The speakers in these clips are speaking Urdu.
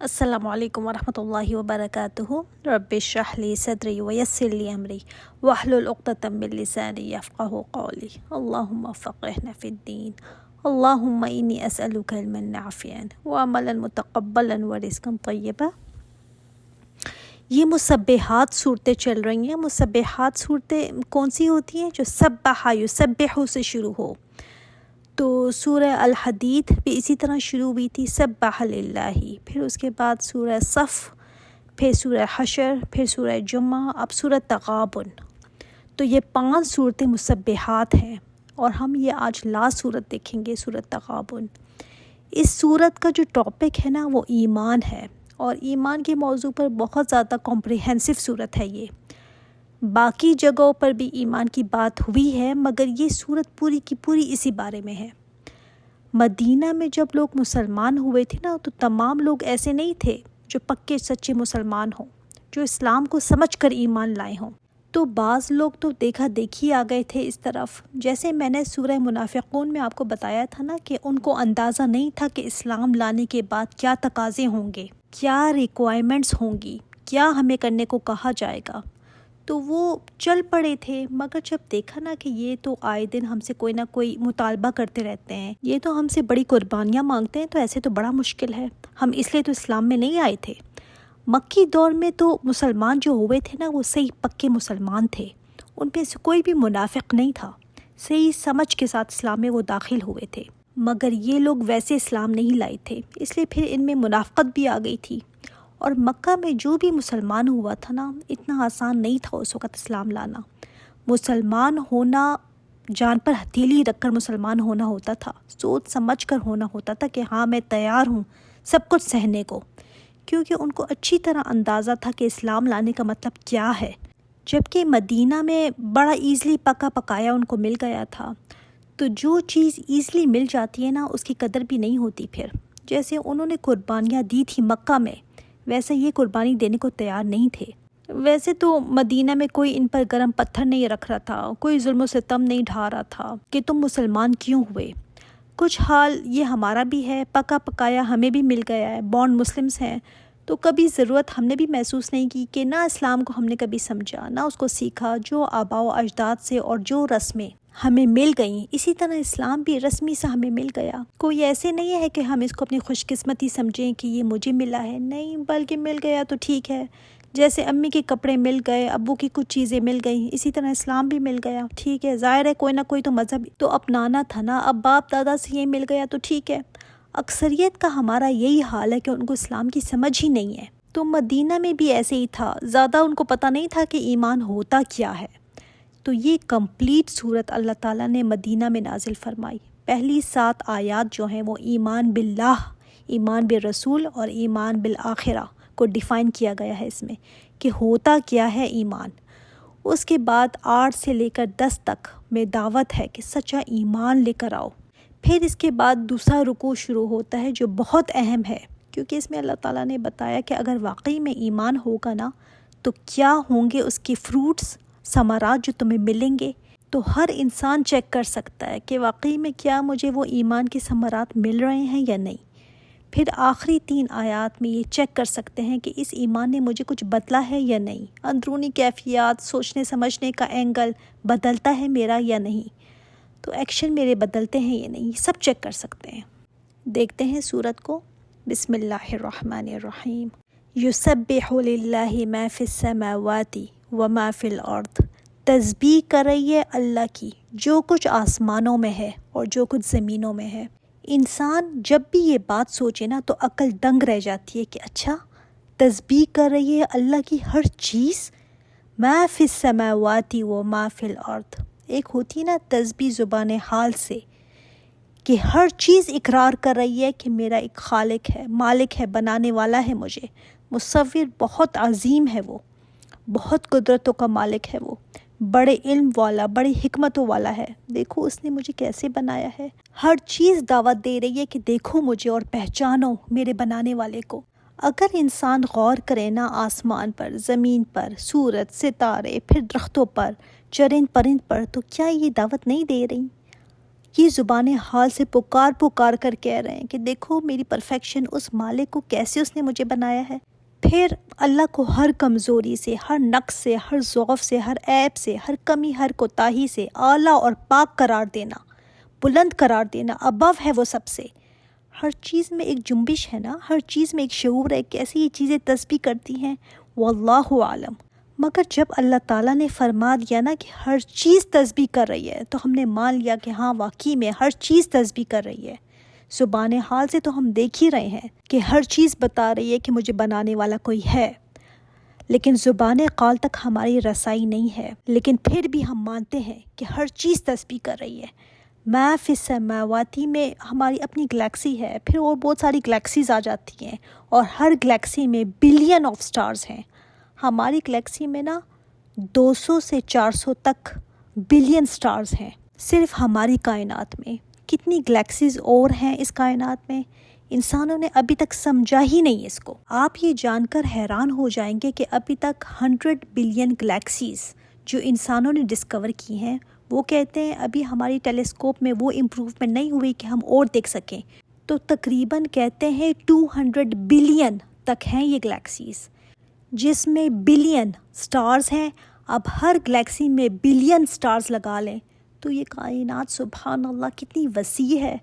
السلام علیکم ورحمۃ اللہ وبرکاتہ۔ رب اشرح لی صدری ویسر لی امری واحلل عقدۃ من لسانی یفقہوا قولی۔ اللہم فقہنا فی الدین، اللہم انی اسألک علما نافعا وعملا متقبلا ورزقا طیبا۔ یہ مسبحات صورتیں چل رہی ہیں۔ مسبحات صورتیں کون سی ہوتی ہیں؟ جو سبح یسبح سے شروع ہو۔ تو سورہ الحدید بھی اسی طرح شروع ہوئی تھی، سبح للہ، پھر اس کے بعد سورہ صف، پھر سورہ حشر، پھر سورہ جمعہ، اب سورہ تغابن۔ تو یہ 5 صورتیں مسبحات ہیں، اور ہم یہ آج لاسٹ صورت دیکھیں گے، سورہ تغابن۔ اس صورت کا جو ٹاپک ہے نا وہ ایمان ہے، اور ایمان کے موضوع پر بہت زیادہ کمپریہنسو صورت ہے یہ۔ باقی جگہوں پر بھی ایمان کی بات ہوئی ہے، مگر یہ صورت پوری کی پوری اسی بارے میں ہے۔ مدینہ میں جب لوگ مسلمان ہوئے تھے نا، تو تمام لوگ ایسے نہیں تھے جو پکے سچے مسلمان ہوں، جو اسلام کو سمجھ کر ایمان لائے ہوں۔ تو بعض لوگ تو دیکھا دیکھی آ گئے تھے اس طرف، جیسے میں نے سورہ منافقون میں آپ کو بتایا تھا نا کہ ان کو اندازہ نہیں تھا کہ اسلام لانے کے بعد کیا تقاضے ہوں گے، کیا ریکوائرمنٹس ہوں گی، کیا ہمیں کرنے کو کہا جائے گا۔ تو وہ چل پڑے تھے، مگر جب دیکھا نا کہ یہ تو آئے دن ہم سے کوئی نہ کوئی مطالبہ کرتے رہتے ہیں، یہ تو ہم سے بڑی قربانیاں مانگتے ہیں، تو ایسے تو بڑا مشکل ہے، ہم اس لیے تو اسلام میں نہیں آئے تھے۔ مکی دور میں تو مسلمان جو ہوئے تھے نا، وہ صحیح پکے مسلمان تھے، ان میں سے کوئی بھی منافق نہیں تھا، صحیح سمجھ کے ساتھ اسلام میں وہ داخل ہوئے تھے۔ مگر یہ لوگ ویسے اسلام نہیں لائے تھے، اس لیے پھر ان میں منافقت بھی آ گئی تھی۔ اور مکہ میں جو بھی مسلمان ہوا تھا نا، اتنا آسان نہیں تھا اس وقت اسلام لانا۔ مسلمان ہونا جان پر ہتھیلی رکھ کر مسلمان ہونا ہوتا تھا، سوچ سمجھ کر ہونا ہوتا تھا کہ ہاں میں تیار ہوں سب کچھ سہنے کو، کیونکہ ان کو اچھی طرح اندازہ تھا کہ اسلام لانے کا مطلب کیا ہے۔ جبکہ مدینہ میں بڑا ایزلی پکا پکایا ان کو مل گیا تھا، تو جو چیز ایزلی مل جاتی ہے نا، اس کی قدر بھی نہیں ہوتی پھر۔ جیسے انہوں نے قربانیاں دی تھی مکہ میں، ویسے یہ قربانی دینے کو تیار نہیں تھے۔ ویسے تو مدینہ میں کوئی ان پر گرم پتھر نہیں رکھ رہا تھا، کوئی ظلم و ستم نہیں ڈھا رہا تھا کہ تم مسلمان کیوں ہوئے۔ کچھ حال یہ ہمارا بھی ہے، پکا پکایا ہمیں بھی مل گیا ہے، بورن مسلمز ہیں، تو کبھی ضرورت ہم نے بھی محسوس نہیں کی کہ نہ اسلام کو ہم نے کبھی سمجھا، نہ اس کو سیکھا۔ جو آباء و اجداد سے اور جو رسمیں ہمیں مل گئیں، اسی طرح اسلام بھی رسمی سے ہمیں مل گیا۔ کوئی ایسے نہیں ہے کہ ہم اس کو اپنی خوش قسمتی سمجھیں کہ یہ مجھے ملا ہے، نہیں، بلکہ مل گیا تو ٹھیک ہے۔ جیسے امی کے کپڑے مل گئے، ابو کی کچھ چیزیں مل گئیں، اسی طرح اسلام بھی مل گیا، ٹھیک ہے۔ ظاہر ہے کوئی نہ کوئی تو مذہب تو اپنانا تھا نا، اب باپ دادا سے یہ مل گیا تو ٹھیک ہے۔ اکثریت کا ہمارا یہی حال ہے کہ ان کو اسلام کی سمجھ ہی نہیں ہے۔ تو مدینہ میں بھی ایسے ہی تھا، زیادہ ان کو پتہ نہیں تھا کہ ایمان ہوتا کیا ہے۔ تو یہ کمپلیٹ صورت اللہ تعالیٰ نے مدینہ میں نازل فرمائی۔ پہلی 7 آیات جو ہیں وہ ایمان باللہ، ایمان بالرسول اور ایمان بالآخرہ کو ڈیفائن کیا گیا ہے اس میں، کہ ہوتا کیا ہے ایمان۔ اس کے بعد 8 سے لے کر 10 تک میں دعوت ہے کہ سچا ایمان لے کر آؤ۔ پھر اس کے بعد دوسرا رکوع شروع ہوتا ہے جو بہت اہم ہے، کیونکہ اس میں اللہ تعالیٰ نے بتایا کہ اگر واقعی میں ایمان ہوگا نا، تو کیا ہوں گے اس کے فروٹس، ثمرات جو تمہیں ملیں گے۔ تو ہر انسان چیک کر سکتا ہے کہ واقعی میں کیا مجھے وہ ایمان کے ثمرات مل رہے ہیں یا نہیں۔ پھر آخری 3 آیات میں یہ چیک کر سکتے ہیں کہ اس ایمان نے مجھے کچھ بدلا ہے یا نہیں، اندرونی کیفیات، سوچنے سمجھنے کا اینگل بدلتا ہے میرا یا نہیں، تو ایکشن میرے بدلتے ہیں یا نہیں، یہ سب چیک کر سکتے ہیں۔ دیکھتے ہیں سورت کو۔ بسم اللہ الرحمن الرحیم۔ یسبح للہ ما فی السماوات وما فی الارض۔ تسبیح کر رہی ہے اللہ کی جو کچھ آسمانوں میں ہے اور جو کچھ زمینوں میں ہے۔ انسان جب بھی یہ بات سوچے نا تو عقل دنگ رہ جاتی ہے کہ اچھا، تسبیح کر رہی ہے اللہ کی ہر چیز، ما فی السماوات وما فی الارض۔ ایک ہوتی ہے نا تسبیح زبان حال سے، کہ ہر چیز اقرار کر رہی ہے کہ میرا ایک خالق ہے، مالک ہے، بنانے والا ہے مجھے، مصور بہت عظیم ہے، وہ بہت قدرتوں کا مالک ہے، وہ بڑے علم والا، بڑی حکمتوں والا ہے، دیکھو اس نے مجھے کیسے بنایا ہے۔ ہر چیز دعوت دے رہی ہے کہ دیکھو مجھے اور پہچانو میرے بنانے والے کو۔ اگر انسان غور کرے نا آسمان پر، زمین پر، سورج، ستارے، پھر درختوں پر، چرند پرند پر، تو کیا یہ دعوت نہیں دے رہی یہ زبان حال سے پکار کر کہہ رہے ہیں کہ دیکھو میری پرفیکشن، اس مالک کو کیسے اس نے مجھے بنایا ہے۔ پھر اللہ کو ہر کمزوری سے، ہر نقص سے، ہر ضعف سے، ہر عیب سے، ہر کمی، ہر کوتاہی سے اعلیٰ اور پاک قرار دینا، بلند قرار دینا، ابو ہے وہ سب سے۔ ہر چیز میں ایک جنبش ہے نا، ہر چیز میں ایک شعور ہے، کیسے یہ چیزیں تسبیح کرتی ہیں، واللہ عالم۔ مگر جب اللہ تعالیٰ نے فرما دیا نا کہ ہر چیز تسبیح کر رہی ہے، تو ہم نے مان لیا کہ ہاں واقعی میں ہر چیز تسبیح کر رہی ہے۔ زبان حال سے تو ہم دیکھ ہی رہے ہیں کہ ہر چیز بتا رہی ہے کہ مجھے بنانے والا کوئی ہے، لیکن زبان قال تک ہماری رسائی نہیں ہے، لیکن پھر بھی ہم مانتے ہیں کہ ہر چیز تسبیح کر رہی ہے۔ ما فی السماواتی میں ہماری اپنی گلیکسی ہے، پھر اور بہت ساری گلیکسیز آ جاتی ہیں، اور ہر گلیکسی میں بلین آف سٹارز ہیں۔ ہماری گلیکسی میں نا 200 سے 400 تک بلین سٹارز ہیں صرف ہماری کائنات میں۔ کتنی گلیکسیز اور ہیں اس کائنات میں، انسانوں نے ابھی تک سمجھا ہی نہیں اس کو۔ آپ یہ جان کر حیران ہو جائیں گے کہ ابھی تک 100 بلین گلیکسیز جو انسانوں نے ڈسکور کی ہیں، وہ کہتے ہیں ابھی ہماری ٹیلیسکوپ میں وہ امپروومنٹ نہیں ہوئی کہ ہم اور دیکھ سکیں، تو تقریباً کہتے ہیں 200 بلین تک ہیں یہ گلیکسیز، جس میں بلین سٹارز ہیں۔ اب ہر گلیکسی میں بلین سٹارز لگا لیں تو یہ کائنات سبحان اللہ کتنی وسیع ہے،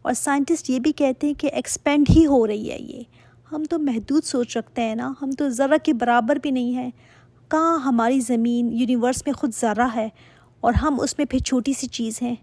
اور سائنٹسٹ یہ بھی کہتے ہیں کہ ایکسپینڈ ہی ہو رہی ہے یہ۔ ہم تو محدود سوچ رکھتے ہیں نا، ہم تو ذرہ کے برابر بھی نہیں ہیں۔ کہاں ہماری زمین یونیورس میں خود ذرہ ہے، اور ہم اس میں پھر چھوٹی سی چیز ہیں۔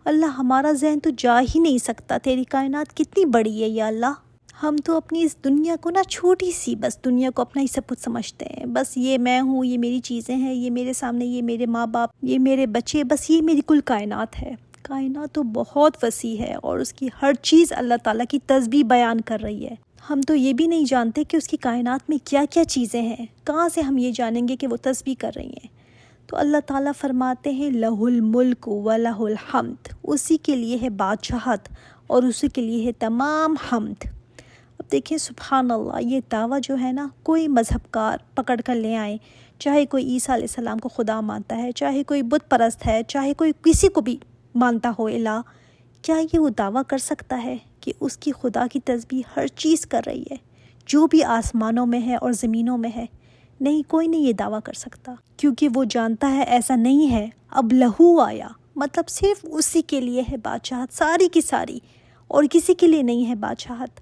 اللہ ہمارا ذہن تو جا ہی نہیں سکتا، تیری کائنات کتنی بڑی ہے یا اللہ۔ ہم تو اپنی اس دنیا کو نا چھوٹی سی، بس دنیا کو اپنا ہی سب کچھ سمجھتے ہیں، بس یہ میں ہوں، یہ میری چیزیں ہیں، یہ میرے سامنے، یہ میرے ماں باپ، یہ میرے بچے، بس یہ میری کل کائنات ہے۔ کائنات تو بہت وسیع ہے، اور اس کی ہر چیز اللہ تعالیٰ کی تسبیح بیان کر رہی ہے۔ ہم تو یہ بھی نہیں جانتے کہ اس کی کائنات میں کیا کیا چیزیں ہیں، کہاں سے ہم یہ جانیں گے کہ وہ تسبیح کر رہی ہیں۔ تو اللہ تعالیٰ فرماتے ہیں لہ الملک و لہ الحمد، اسی کے لیے ہے بادشاہت اور اسی کے لیے ہے تمام حمد۔ اب دیکھیں سبحان اللہ، یہ دعویٰ جو ہے نا، کوئی مذہب کار پکڑ کر لے آئیں، چاہے کوئی عیسیٰ علیہ السلام کو خدا مانتا ہے، چاہے کوئی بت پرست ہے، چاہے کوئی کسی کو بھی مانتا ہو الہ، کیا یہ وہ دعویٰ کر سکتا ہے کہ اس کی خدا کی تسبیح ہر چیز کر رہی ہے، جو بھی آسمانوں میں ہے اور زمینوں میں ہے؟ نہیں، کوئی نہیں یہ دعویٰ کر سکتا، کیونکہ وہ جانتا ہے ایسا نہیں ہے۔ اب لہو آیا، مطلب صرف اسی کے لیے ہے بادشاہت ساری کی ساری، اور کسی کے لیے نہیں ہے بادشاہت۔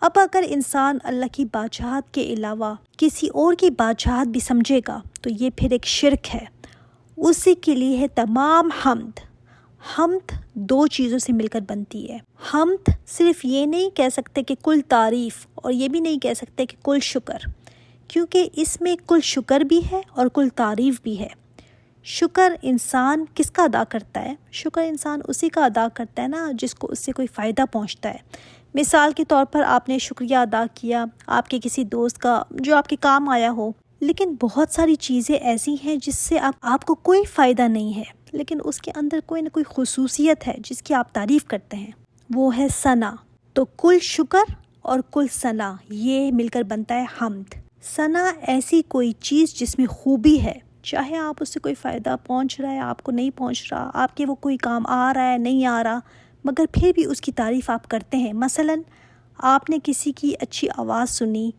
اب اگر انسان اللہ کی بادشاہت کے علاوہ کسی اور کی بادشاہت بھی سمجھے گا تو یہ پھر ایک شرک ہے۔ اسی کے لیے ہے تمام حمد۔ حمد دو چیزوں سے مل کر بنتی ہے۔ حمد صرف یہ نہیں کہہ سکتے کہ کل تعریف، اور یہ بھی نہیں کہہ سکتے کہ کل شکر، کیونکہ اس میں کل شکر بھی ہے اور کل تعریف بھی ہے۔ شکر انسان کس کا ادا کرتا ہے؟ شکر انسان اسی کا ادا کرتا ہے نا جس کو اس سے کوئی فائدہ پہنچتا ہے۔ مثال کے طور پر آپ نے شکریہ ادا کیا آپ کے کسی دوست کا جو آپ کے کام آیا ہو، لیکن بہت ساری چیزیں ایسی ہیں جس سے آپ کو کوئی فائدہ نہیں ہے، لیکن اس کے اندر کوئی نہ کوئی خصوصیت ہے جس کی آپ تعریف کرتے ہیں، وہ ہے ثنا۔ تو کل شکر اور کل ثنا یہ مل کر بنتا ہے حمد۔ ثنا ایسی کوئی چیز جس میں خوبی ہے، چاہے آپ اس سے کوئی فائدہ پہنچ رہا ہے، آپ کو نہیں پہنچ رہا، آپ کے وہ کوئی کام آ رہا ہے نہیں آ رہا، مگر پھر بھی اس کی تعریف آپ کرتے ہیں۔ مثلاً آپ نے کسی کی اچھی آواز سنی،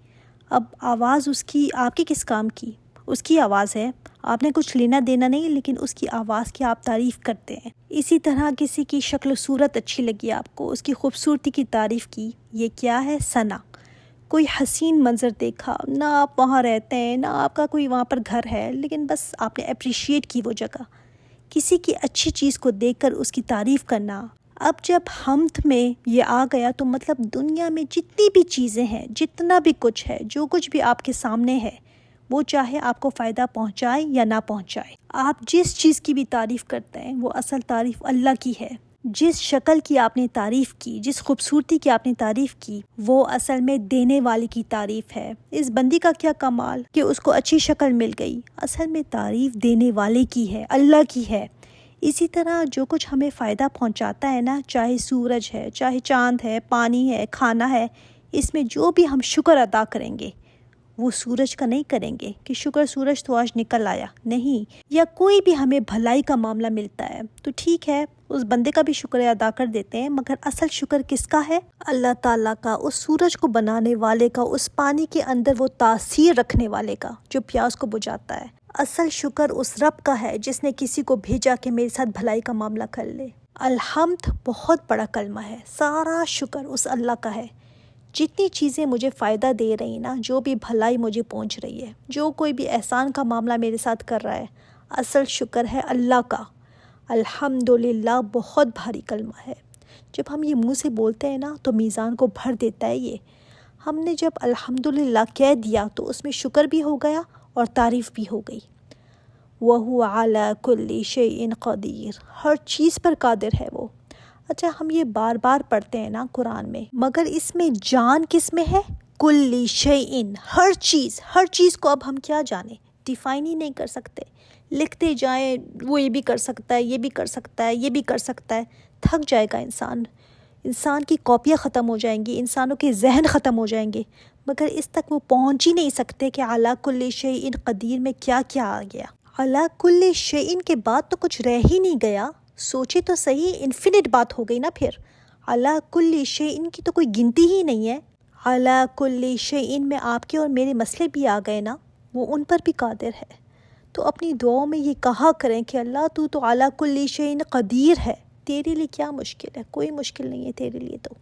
اب آواز اس کی آپ کے کس کام کی؟ اس کی آواز ہے، آپ نے کچھ لینا دینا نہیں، لیکن اس کی آواز کی آپ تعریف کرتے ہیں۔ اسی طرح کسی کی شکل و صورت اچھی لگی آپ کو، اس کی خوبصورتی کی تعریف کی، یہ کیا ہے؟ ثنا۔ کوئی حسین منظر دیکھا، نہ آپ وہاں رہتے ہیں، نہ آپ کا کوئی وہاں پر گھر ہے، لیکن بس آپ نے اپریشیٹ کی وہ جگہ، کسی کی اچھی چیز کو دیکھ کر اس کی تعریف کرنا۔ اب جب حمد میں یہ آ گیا تو مطلب دنیا میں جتنی بھی چیزیں ہیں، جتنا بھی کچھ ہے، جو کچھ بھی آپ کے سامنے ہے، وہ چاہے آپ کو فائدہ پہنچائے یا نہ پہنچائے، آپ جس چیز کی بھی تعریف کرتے ہیں وہ اصل تعریف اللہ کی ہے۔ جس شکل کی آپ نے تعریف کی، جس خوبصورتی کی آپ نے تعریف کی، وہ اصل میں دینے والے کی تعریف ہے۔ اس بندی کا کیا کمال کہ اس کو اچھی شکل مل گئی، اصل میں تعریف دینے والے کی ہے، اللہ کی ہے۔ اسی طرح جو کچھ ہمیں فائدہ پہنچاتا ہے نا، چاہے سورج ہے، چاہے چاند ہے، پانی ہے، کھانا ہے، اس میں جو بھی ہم شکر ادا کریں گے وہ سورج کا نہیں کریں گے کہ شکر سورج تو آج نکل آیا، نہیں، یا کوئی بھی ہمیں بھلائی کا معاملہ ملتا ہے تو ٹھیک ہے، اس بندے کا بھی شکریہ ادا کر دیتے ہیں، مگر اصل شکر کس کا ہے؟ اللہ تعالیٰ کا، اس سورج کو بنانے والے کا، اس پانی کے اندر وہ تاثیر رکھنے والے کا جو پیاس کو بجھاتا ہے۔ اصل شکر اس رب کا ہے جس نے کسی کو بھیجا کہ میرے ساتھ بھلائی کا معاملہ کر لے۔ الحمد بہت بڑا کلمہ ہے، سارا شکر اس اللہ کا ہے۔ جتنی چیزیں مجھے فائدہ دے رہی نا، جو بھی بھلائی مجھے پہنچ رہی ہے، جو کوئی بھی احسان کا معاملہ میرے ساتھ کر رہا ہے، اصل شکر ہے اللہ کا۔ الحمدللہ بہت بھاری کلمہ ہے۔ جب ہم یہ منہ سے بولتے ہیں نا تو میزان کو بھر دیتا ہے یہ۔ ہم نے جب الحمدللہ کہہ دیا تو اس میں شکر بھی ہو گیا اور تعریف بھی ہو گئی۔ وَهُوَ عَلَى كُلِّ شَيْءٍ قَدِيرٌ، ہر چیز پر قادر ہے وہ۔ اچھا، ہم یہ بار بار پڑھتے ہیں نا قرآن میں، مگر اس میں جان کس میں ہے؟ کل شیء، ہر چیز۔ ہر چیز کو اب ہم کیا جانیں، ڈیفائن ہی نہیں کر سکتے۔ لکھتے جائیں، وہ یہ بھی کر سکتا ہے، یہ بھی کر سکتا ہے، یہ بھی کر سکتا ہے، تھک جائے گا انسان۔ انسان کی کاپیاں ختم ہو جائیں گی، انسانوں کے ذہن ختم ہو جائیں گے، مگر اس تک وہ پہنچ ہی نہیں سکتے کہ اعلیٰ کل شیء قدیر میں کیا کیا آ گیا۔ اعلیٰ کل شیء کے بعد تو کچھ رہ ہی نہیں گیا۔ سوچے تو صحیح، انفینٹ بات ہو گئی نا پھر۔ اعلیٰ کل شیء کی تو کوئی گنتی ہی نہیں ہے۔ اعلیٰ کل شیء میں آپ کے اور میرے مسئلے بھی آ گئے نا، وہ ان پر بھی قادر ہے۔ تو اپنی دعاؤں میں یہ کہا کریں کہ اللہ تو اعلیٰ کل شیء قدیر ہے۔ تیرے لیے کیا مشکل ہے؟ کوئی مشکل نہیں ہے تیرے لیے تو۔